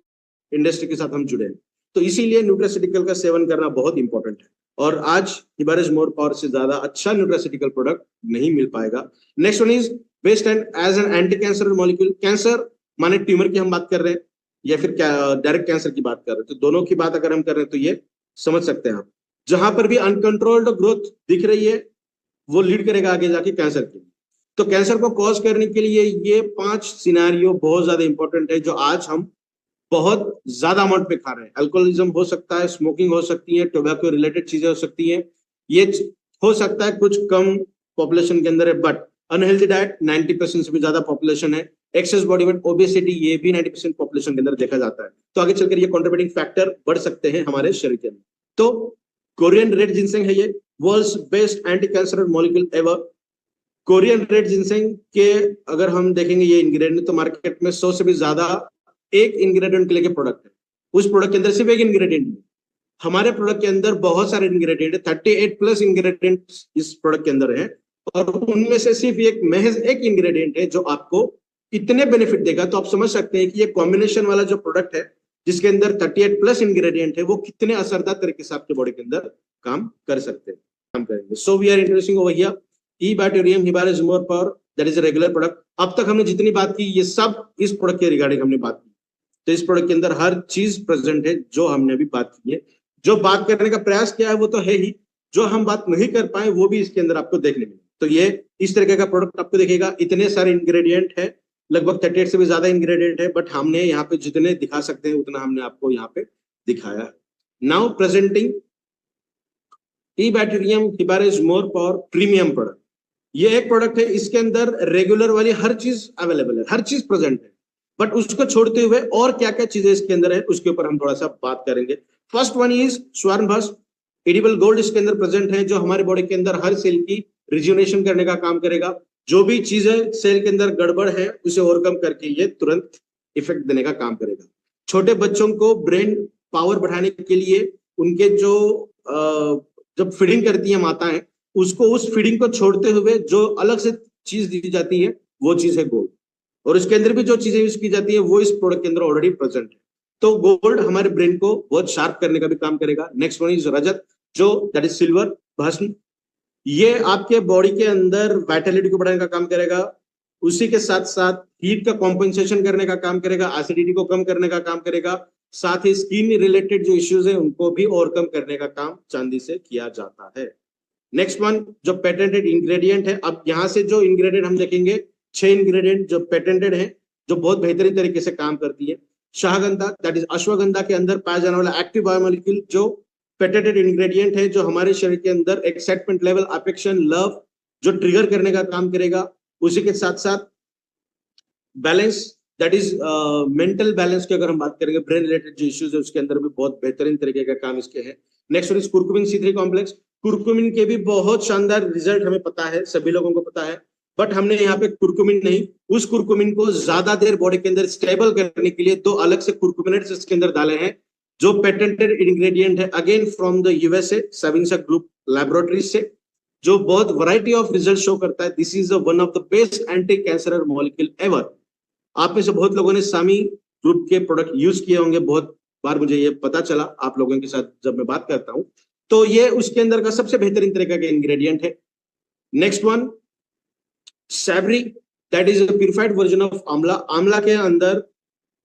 इंडस्ट्री के साथ हम जुड़े हैं। तो इसीलिए न्यूट्रास्यूटिकल का सेवन करना बहुत इंपॉर्टेंट है, और आज हिबारिस मोर पावर से ज्यादा अच्छा न्यूट्रास्यूटिकल प्रोडक्ट नहीं मिल पाएगा। Next one is best and as an anti cancer molecule. Cancer माने ट्यूमर की हम बात कर रहे हैं या फिर डायरेक्ट कैंसर की बात कर रहे हैं, तो दोनों की बात अगर हम कर रहे हैं तो ये समझ सकते हैं आप, जहां पर भी अनकंट्रोल्ड ग्रोथ दिख रही है वो लीड करेगा आगे जाके कैंसर की। तो कैंसर को कॉज करने के लिए ये 5 सिनेरियो बहुत ज्यादा इंपॉर्टेंट है, जो आज हम बहुत ज्यादा अमाउंट पे खा रहे हैं। अल्कोहलिज्म हो सकता है, स्मोकिंग हो सकती है, टोबैको रिलेटेड चीजें हो सकती हैं, ये हो सकता है कुछ कम पॉपुलेशन के अंदर है, बट अनहेल्दी डाइट 90% से भी ज्यादा पॉपुलेशन है। एक्सेस बॉडी वेट, ओबेसिटी, ये भी 90% पॉपुलेशन के अंदर देखा जाता है। तो आगे चलकर ये कंट्रीब्यूटिंग फैक्टर बढ़ सकते हैं हमारे शरीर के अंदर। तो कोरियन रेड जिनसेंग है ये world's best anti cancer molecule ever. Korean red ginseng के अगर हम देखेंगे ये इंग्रेडिएंट, तो मार्केट में 100 से भी ज्यादा एक इंग्रेडिएंट के लेके प्रोडक्ट है, उस प्रोडक्ट के अंदर सिर्फ एक इंग्रेडिएंट है। हमारे प्रोडक्ट के अंदर बहुत सारे इंग्रेडिएंट है, 38 प्लस इंग्रेडिएंट इस प्रोडक्ट के अंदर है, और उनमें से सिर्फ एक महज एक इंग्रेडिएंट है जो आपको इतने बेनिफिट देगा। तो आप समझ सकते हैं कि ये कॉम्बिनेशन वाला जो प्रोडक्ट है जिसके अंदर 38 प्लस इंग्रेडिएंट है, वो कितने असरदार तरीके से आपके बॉडी के अंदर काम कर सकते हैं, काम करेंगे। So we are introducing over here E-Bacterium Hibaris more power, that is a regular product. अब तक हमने जितनी बात की ये सब इस प्रोडक्ट के रिगार्डिंग हमने बात की, तो इस प्रोडक्ट के अंदर हर चीज प्रेजेंट है जो हमने अभी बात की है। जो बात करने का प्रयास किया है वो तो है ही, जो हम बात नहीं कर पाए वो भी इसके अंदर आपको देखने मिले। तो ये इस तरीके का प्रोडक्ट आपको देखेगा, इतने सारे इंग्रेडिएंट है, लगभग 38 से भी ज्यादा इंग्रेडिएंट है, बट हमने यहाँ पे जितने दिखा सकते हैं उतना हमने आपको यहाँ पे दिखाया है। Now presenting E-Bacterium Hibaris more power premium product. ये एक प्रोडक्ट है, इसके अंदर रेगुलर वाली हर चीज अवेलेबल है, हर चीज प्रेजेंट है, बट उसको छोड़ते हुए और क्या क्या चीजें इसके अंदर है उसके ऊपर हम थोड़ा सा बात करेंगे। First one is swarna bhasma edible gold इसके अंदर प्रेजेंट है, जो हमारे बॉडी के अंदर हर सेल की रिज्यूनेशन करने का काम करेगा। जो भी चीजें सेल के अंदर गड़बड़ है उसे ओवरकम करके ये तुरंत इफेक्ट देने का काम करेगा। छोटे बच्चों को ब्रेन पावर बढ़ाने के लिए उनके जो जब फीडिंग करती है माताएं, उसको उस फीडिंग को छोड़ते हुए जो अलग से चीज दी जाती है वो चीज है गोल्ड, और इसके अंदर भी जो चीजें यूज की जाती है वो इस प्रोडक्ट के अंदर ऑलरेडी प्रेजेंट है। तो गोल्ड हमारे ब्रेन को बहुत शार्प करने का भी काम करेगा। नेक्स्ट वन इज रजत, जो दैट इज सिल्वर भस्म, ये आपके बॉडी के अंदर वाइटलिटी को बढ़ाने का काम करेगा, उसी के साथ साथ हीट का कॉम्पेंसेशन करने का काम करेगा, एसिडिटी को कम करने का काम करेगा, साथ ही स्किन रिलेटेड जो इश्यूज है उनको भी ओवरकम करने का काम चांदी से किया जाता है। नेक्स्ट वन जो पेटेंटेड इंग्रेडिएंट है, अब यहाँ से जो इंग्रेडिएंट हम देखेंगे 6 इंग्रेडिएंट जो पेटेंटेड है, जो बहुत बेहतरीन तरीके से काम करती है। शाहगंधा दैट इज अश्वगंधा के अंदर पाया जाने वाला एक्टिव बायोमोलिक्यूल जो पेटेंटेड इंग्रेडिएंट है, जो हमारे शरीर के अंदर एक्साइटमेंट लेवल, अफेक्शन, लव जो ट्रिगर करने का काम करेगा। उसी के साथ साथ balance that is mental balance की अगर हम बात करेंगे, ब्रेन रिलेटेड जो इश्यूज है उसके अंदर भी बहुत बेहतरीन तरीके का काम इसके है। Next one is curcumin C3 complex. Curcumin के भी बहुत शानदार रिजल्ट हमें पता है, सभी लोगों को पता है, बट हमने यहाँ पे कुरकुमिन नहीं, उस कुरकुमिन को ज्यादा देर बॉडी के अंदर स्टेबल करने के लिए 2 अलग से कुरकुमिनेट्स इसके अंदर डाले हैं, जो पेटेंटेड इंग्रेडिएंट है again from the USA Sabinsa group laboratory से, जो बहुत वैरायटी ऑफ रिजल्ट शो करता है। This is one of the best anti cancer molecule ever. आप में से बहुत लोगों ने सामी ग्रुप के प्रोडक्ट यूज किए होंगे, बहुत बार मुझे ये पता चला आप लोगों के साथ जब मैं बात करता हूं, तो ये उसके अंदर का सबसे बेहतरीन तरीके का इंग्रेडिएंट है। Next one सैबरी, that is a purified version of आंवला। आंवला के अंदर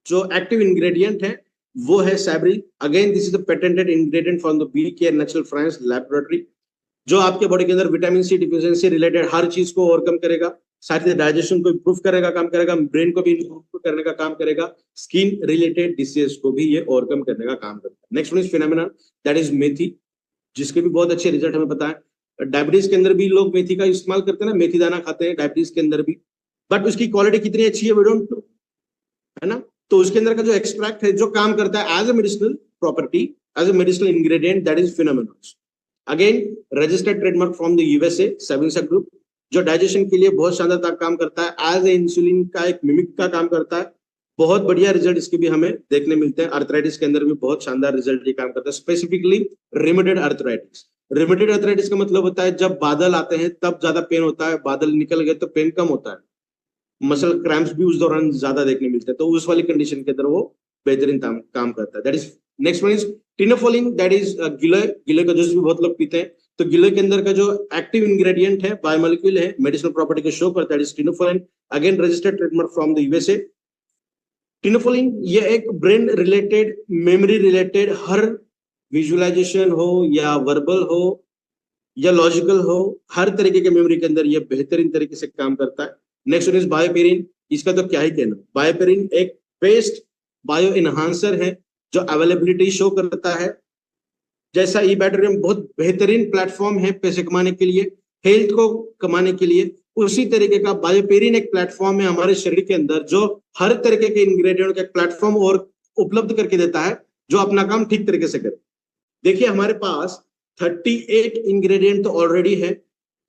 जो एक्टिव इंग्रेडिएंट है वो है सैबरी। Again this is the patented ingredient from the B care natural France laboratory, जो आपके बॉडी के अंदर विटामिन C डिफिशिएंसी रिलेटेड हर चीज को ओवरकम करेगा, साथ ही डाइजेशन को इंप्रूव करने का काम करेगा, ब्रेन को भी इंप्रूव करने का काम करेगा, स्किन रिलेटेड डिसीज को भी ये ओवरकम करने का काम करता है। Next one is phenomena, that is methi, जिसके भी बहुत अच्छे रिजल्ट हमें पता है। डायबिटीज के अंदर भी लोग मेथी का इस्तेमाल करते हैं ना, मेथी दाना खाते हैं डायबिटीज के अंदर भी, बट उसकी क्वालिटी कितनी अच्छी है वी डोंट नो, है ना। तो उसके अंदर का जो एक्सट्रैक्ट है जो काम करता है as a medicinal property, as a medicinal ingredient, that is phenomena. Again registered trademark from the USA Sabinsa group, जो डाइजेशन के लिए बहुत शानदार काम करता है, एज ए इंसुलिन का एक मिमिक का काम करता है, बहुत बढ़िया रिजल्ट इसके भी हमें देखने मिलते हैं। अर्थराइटिस के अंदर भी बहुत शानदार रिजल्ट ये काम करता है, स्पेसिफिकली रिमेटेड अर्थराइटिस। रिमेटेड अर्थराइटिस का मतलब होता है जब बादल आते हैं तब ज्यादा पेन होता है, बादल निकल गए तो पेन कम होता है, मसल क्रैम्प्स भी उस दौरान ज्यादा देखने मिलते हैं, तो उस वाली कंडीशन के अंदर वो बेहतरीन काम करता है। That is next one is Tinofolin, that is giloy. गिलोय का जूस भी बहुत लोग पीते हैं, तो गिलोय के अंदर का जो एक्टिव इंग्रेडिएंट है, बायोमोलिक्यूल है, मेडिसिनल प्रॉपर्टी को शो करता है, that is Tinofolin, again registered trademark from the USA. Tinofolin ये एक ब्रेन रिलेटेड, मेमोरी रिलेटेड, हर विजुअलाइजेशन हो या वर्बल हो या लॉजिकल हो, हर तरीके के मेमोरी के अंदर ये बेहतरीन तरीके से काम करता है। Next one is bioperine. इसका तो क्या ही कहना, बायोपेरिन एक बेस्ट बायो इनहांसर है जो अवेलेबिलिटी शो करता है। जैसा ई बैटरियम बहुत बेहतरीन प्लेटफॉर्म है पैसे कमाने के लिए, हेल्थ को कमाने के लिए, उसी तरीके का बायोपेरिन एक प्लेटफॉर्म है हमारे शरीर के अंदर जो हर तरीके के इंग्रेडिएंट का प्लेटफॉर्म और उपलब्ध करके देता है जो अपना काम ठीक तरीके से करे। देखिए हमारे पास 38 इंग्रेडिएंट तो ऑलरेडी है,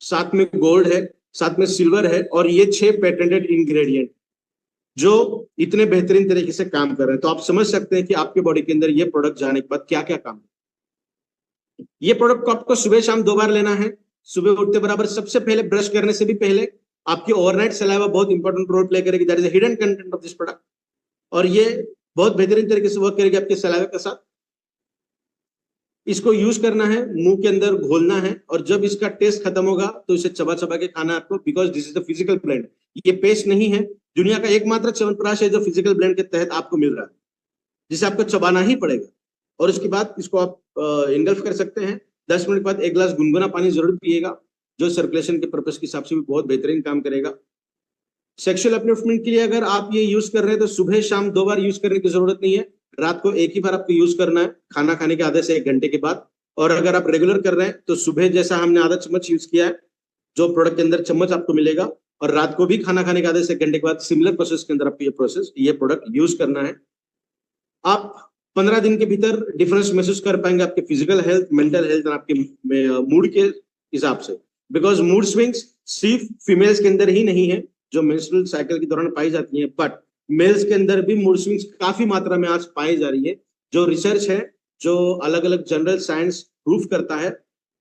साथ में गोल्ड है, साथ में सिल्वर है, और ये 6 पेटेंटेड इंग्रेडिएंट जो इतने बेहतरीन तरीके से काम कर रहे हैं। तो आप समझ सकते हैं कि आपके बॉडी के अंदर ये प्रोडक्ट जाने के बाद क्या क्या काम है। ये प्रोडक्ट को आपको सुबह शाम 2 बार लेना है। सुबह उठते बराबर सबसे पहले, ब्रश करने से भी पहले आपकी ओवरनाइट सलाइवा बहुत इंपॉर्टेंट रोल प्ले करेगी, that is the hidden content of this product, और ये बहुत बेहतरीन तरीके से वर्क करेगी आपके सलाइवा के साथ। इसको यूज करना है, मुंह के अंदर घोलना है, और जब इसका टेस्ट खत्म होगा तो इसे चबा चबा के खाना है आपको, because this is the physical blend. ये पेस्ट नहीं है, दुनिया का एकमात्र च्यवनप्राश है जो फिजिकल ब्लेंड के तहत आपको मिल रहा है, जिसे आपको चबाना ही पड़ेगा। और उसके बाद इसको आप इंगल्फ कर सकते हैं। 10 मिनट के बाद 1 गिलास गुनगुना पानी जरूर पिएगा, जो सर्कुलेशन के पर्पस के हिसाब से भी बहुत बेहतरीन काम करेगा। सेक्सुअल अपलिफ्टमेंट के लिए अगर आप ये यूज कर रहे हैं तो सुबह शाम 2 बार यूज करने की जरूरत नहीं है, रात को एक ही बार आपको यूज करना है, खाना खाने के आधे से 1 घंटे के बाद। और अगर आप रेगुलर कर रहे हैं तो सुबह जैसा हमने आधा चम्मच यूज किया है, जो प्रोडक्ट के अंदर चम्मच आपको मिलेगा, और रात को भी खाना खाने के आधे से 1 घंटे के बाद सिमिलर प्रोसेस के अंदर आपको ये प्रोडक्ट यूज करना है। आप 15 दिन के भीतर डिफरेंस महसूस कर पाएंगे आपके फिजिकल हेल्थ, मेंटल हेल्थ और आपके मूड के हिसाब से, बिकॉज मूड स्विंग्स सिर्फ फीमेल्स के अंदर ही नहीं है जो मेंस्ट्रुअल साइकिल के दौरान पाई जाती है, बट मेल्स के अंदर भी मूड स्विंग्स काफी मात्रा में आज पाई जा रही है। जो रिसर्च है, जो अलग अलग जनरल साइंस प्रूफ करता है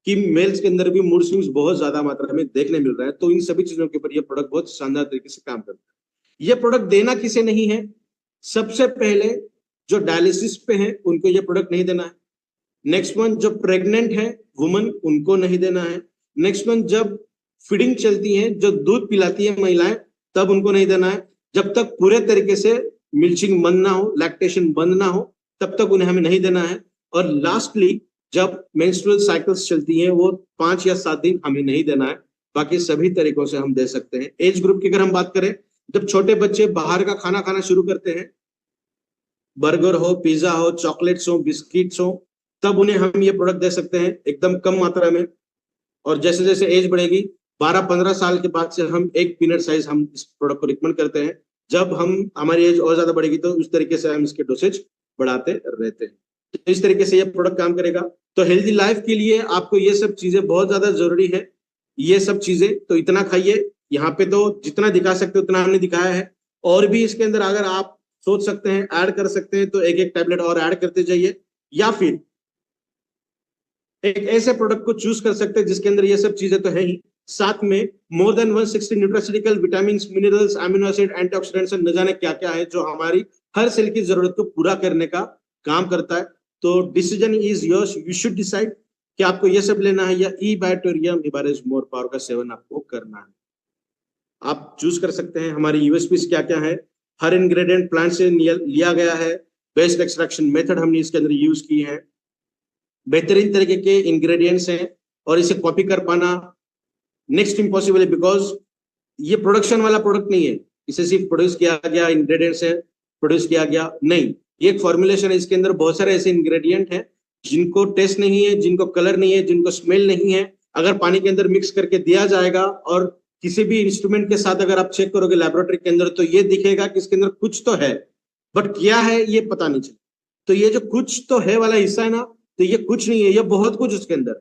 कि मेल्स के अंदर भी मूड स्विंग्स बहुत ज्यादा मात्रा में देखने मिल रहा है। तो इन सभी चीजों के ऊपर ये प्रोडक्ट बहुत शानदार तरीके से काम करता है। ये प्रोडक्ट देना किसे नहीं है, सबसे पहले जो डायलिसिस पे है उनको ये प्रोडक्ट नहीं देना है। नेक्स्ट वन जो प्रेग्नेंट है वुमन, उनको नहीं देना है। नेक्स्ट वन जब फीडिंग चलती है, जो दूध पिलाती है महिलाएं, तब उनको नहीं देना है। जब तक पूरे तरीके से मिल्चिंग बंद ना हो, लैक्टेशन बंद ना हो, तब तक उन्हें हमें नहीं देना है। और लास्टली जब मेंस्ट्रुअल साइकिल्स चलती हैं वो 5 या 7 दिन हमें नहीं देना है, बाकी सभी तरीकों से हम दे सकते हैं। एज ग्रुप की अगर हम बात करें, जब छोटे बच्चे बाहर का खाना खाना शुरू करते हैं, बर्गर हो, पिज्जा हो, चॉकलेट्स हो, बिस्किट्स हो, तब उन्हें हम ये प्रोडक्ट दे सकते हैं एकदम कम मात्रा में। और जैसे जैसे एज बढ़ेगी, 12-15 साल के बाद से हम एक पीनट साइज हम इस प्रोडक्ट को रिकमेंड करते हैं। जब हमारी एज और ज्यादा बढ़ेगी तो उस तरीके से हम इसके डोसेज बढ़ाते रहते हैं। तो इस तरीके से ये प्रोडक्ट काम करेगा। तो हेल्दी लाइफ के लिए आपको ये सब चीजें बहुत ज्यादा जरूरी है। ये सब चीजें तो इतना खाइए, यहाँ पे तो जितना दिखा सकते उतना हमने दिखाया है, और भी इसके अंदर अगर आप सोच सकते हैं, ऐड कर सकते हैं, तो एक एक टैबलेट और ऐड करते जाइए, या फिर एक ऐसे प्रोडक्ट को चूज कर सकते हैं जिसके अंदर ये सब चीजें तो है ही, साथ में more than 160 nutraceutical, vitamin, minerals, amino acid, antioxidants, न जाने क्या क्या है जो हमारी हर सेल की जरूरत को पूरा करने का काम करता है। तो decision is yours, you should decide कि आपको ये सब लेना है या ई बैक्टीरियम हिबारिस मोर पावर का सेवन आपको करना है। आप चूज कर सकते हैं। हमारी यूएसपी क्या क्या है, हर इंग्रेडिएंट प्लांट से लिया गया है, बेस्ट एक्सट्रैक्शन मेथड हमने इसके अंदर यूज की है, बेहतरीन तरीके के इंग्रेडिएंट्स हैं, और इसे कॉपी कर पाना नेक्स्ट इम्पॉसिबल है, बिकॉज ये प्रोडक्शन वाला प्रोडक्ट नहीं है, इसे सिर्फ प्रोड्यूस किया गया इंग्रेडिएंट्स है, प्रोड्यूस किया गया नहीं, ये एक फॉर्मुलेशन है। इसके अंदर बहुत सारे ऐसे इंग्रेडिएंट हैं जिनको टेस्ट नहीं है, जिनको कलर नहीं है, जिनको स्मेल नहीं है, अगर पानी के अंदर मिक्स करके दिया जाएगा और किसी भी इंस्ट्रूमेंट के साथ अगर आप चेक करोगे लेबोरेटरी के अंदर, तो ये दिखेगा कि इसके अंदर कुछ तो है, बट क्या है ये पता नहीं चला। तो ये जो कुछ तो है वाला हिस्सा है ना, तो ये कुछ नहीं है, ये बहुत कुछ उसके अंदर।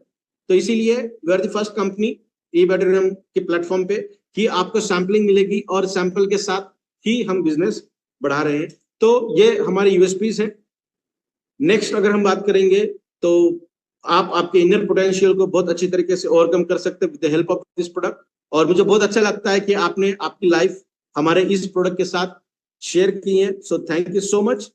तो इसीलिए we are the first company E bacterium के प्लेटफॉर्म पे कि आपको सैंपलिंग मिलेगी और सैंपल के साथ ही हम बिजनेस बढ़ा रहे हैं। तो ये हमारे यूएसपीज हैं। नेक्स्ट अगर हम बात करेंगे तो आप आपके इनर पोटेंशियल को बहुत अच्छी तरीके से ओवरकम कर सकते हैं with the help of this product. और मुझे बहुत अच्छा लगता है कि आपने आपकी लाइफ हमारे इस प्रोडक्ट के साथ शेयर की है। So thank you so much.